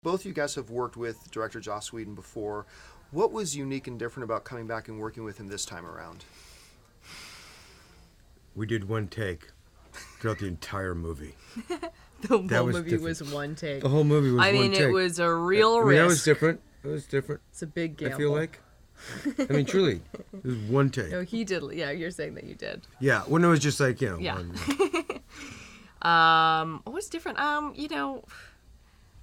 both of you guys have worked with director Joss Whedon before. What was unique and different about coming back and working with him this time around? We did one take throughout the entire movie. The whole movie was one take. The whole movie was one take. I mean, it was a real risk. That was different. It was different. It's a big gamble. I feel like. I mean, truly, it was one take. No, he did. Yeah, you're saying that you did. Yeah, when it was just like, Yeah. What was different?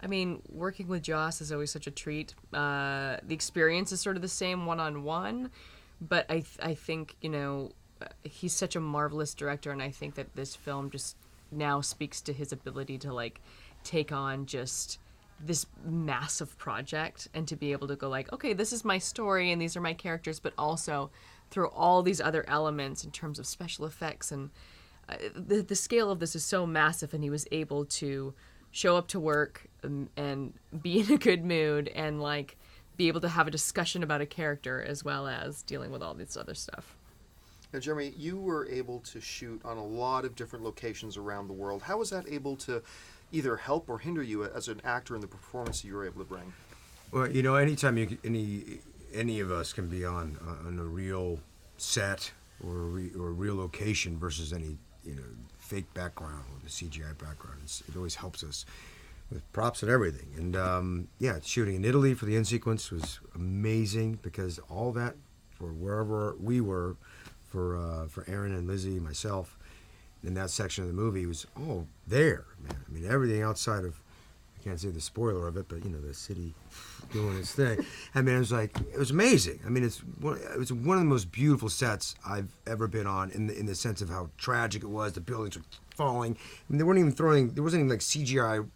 I mean, working with Joss is always such a treat. The experience is sort of the same one-on-one, but I think, he's such a marvelous director, and I think that this film just now speaks to his ability to, like, take on just this massive project and to be able to go like, okay, this is my story and these are my characters, but also through all these other elements in terms of special effects. And the scale of this is so massive, and he was able to show up to work and be in a good mood and, like, be able to have a discussion about a character as well as dealing with all this other stuff. Now, Jeremy, you were able to shoot on a lot of different locations around the world. How was that able to either help or hinder you as an actor in the performance that you were able to bring? Well, anytime any of us can be on a real set or a real location versus any fake background or the CGI background, it always helps us with props and everything. And shooting in Italy for the end sequence was amazing because all that for wherever we were, for Aaron and Lizzie, myself, in that section of the movie was all there, man. I mean, everything outside of, I can't say the spoiler of it, but the city doing its thing. I mean, it was amazing. I mean, it was one of the most beautiful sets I've ever been on in the sense of how tragic it was. The buildings were falling. I mean, there wasn't even like CGI,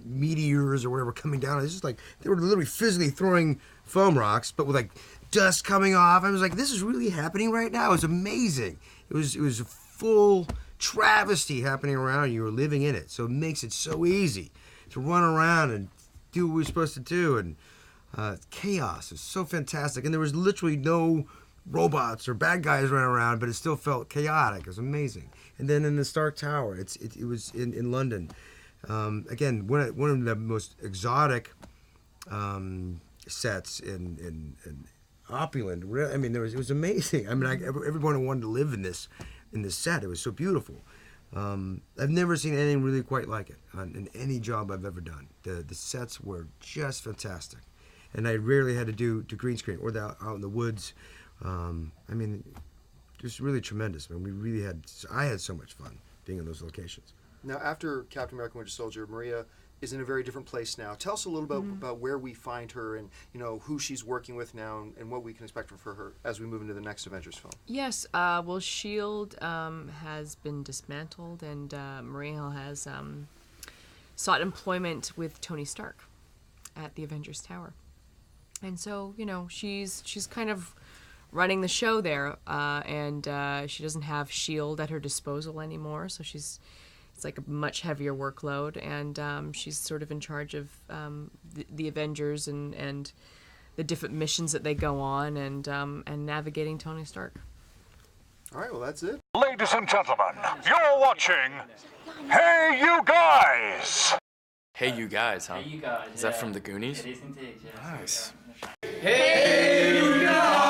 meteors or whatever coming down. It's just like they were literally physically throwing foam rocks, but with like dust coming off. I was like, this is really happening right now. It was amazing. It was a full travesty happening around you. You were living in it, so it makes it so easy to run around and do what we're supposed to do. And chaos is so fantastic, and there was literally no robots or bad guys running around, but it still felt chaotic. It was amazing. And then in the Stark Tower, it was in London. Again, one of the most exotic sets in opulent. I mean, it was amazing. I mean, everyone wanted to live in this set. It was so beautiful. I've never seen anything really quite like it in any job I've ever done. The sets were just fantastic, and I rarely had to do green screen or out in the woods. I mean, just really tremendous. I mean, I had so much fun being in those locations. Now, after Captain America: Winter Soldier, Maria is in a very different place now. Tell us a little bit about where we find her and who she's working with now and what we can expect for her as we move into the next Avengers film. Yes, well, S.H.I.E.L.D. has been dismantled, and Maria Hill has sought employment with Tony Stark at the Avengers Tower. And so, she's kind of running the show there, and she doesn't have S.H.I.E.L.D. at her disposal anymore, so it's like a much heavier workload, and she's sort of in charge of the Avengers and the different missions that they go on, and navigating Tony Stark. All right, well, that's it. Ladies and gentlemen, you're watching Hey You Guys! Hey You Guys, huh? Hey You Guys. Is that from the Goonies? It is indeed, yes. Nice. Hey You Guys!